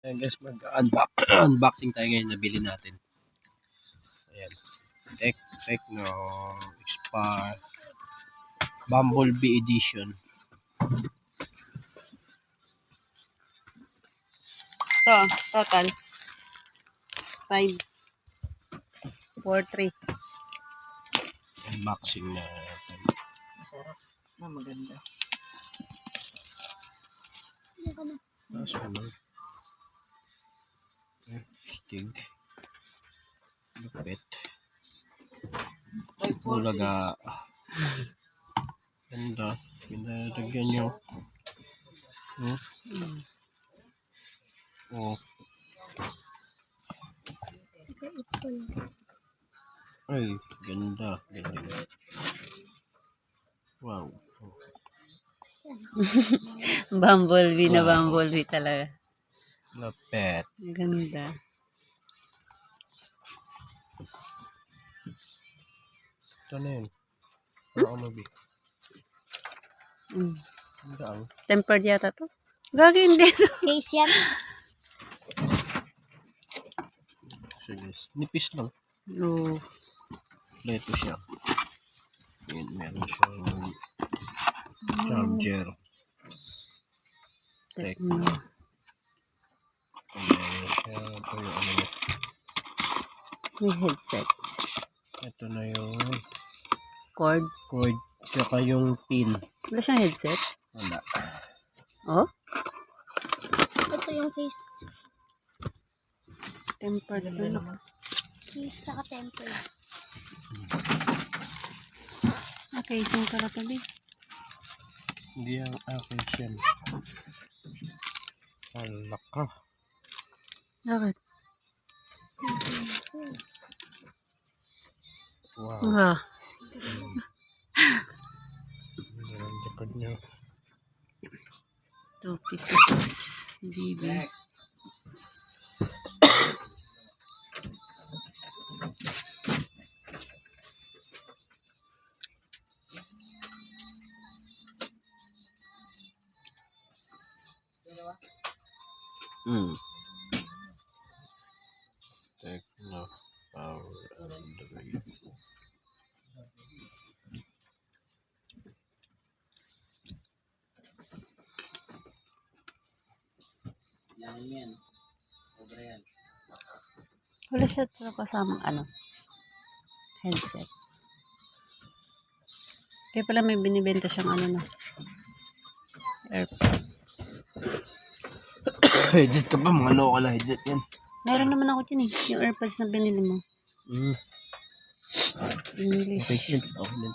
Ayan guys, mag-unboxing tayo ngayon na bilhin natin. Ayan. Tecno Expire Bumblebee Edition. Ito, total 5, 4, 3. Unboxing na natin. Masarap na maganda. Tapos ano? Stig. Lupit. Bulaga. Ganda. Pinalagyan nyo. Oh. Ay, ganda. Ganda. Wow. Bumblebee na Wow. bumblebee talaga. Lapet. Ganda. Ito na yun. Ano mabi? Ganda ang. Tempered yata to. Gagi hindi. Case yan. Sige, nipis lang. Oh. Ito siya. Ayan, meron siyang charger. Tecno. Meron siya. Ito yung ano niya. May headset. Ito na yung Cord. cord. Tsaka yung pin. Wala siyang headset. Wala. Oh? Ito yung case. Tempered. Ano? Case tsaka temper. Okay, isang karatabi. Hindi ang akin siya. Alaka. Bakit? Wow. Ah. Meron jakad niya. 256 GB. Tecno Power Android. Wala siya talaga kasamang ano, headset. Kaya pala may binibenta siyang ano na, AirPods. Headset ka ba? Mga local na headset yan. Meron naman ako dyan eh, yung AirPods na binili mo. English. Okay, yun. Okay, yun.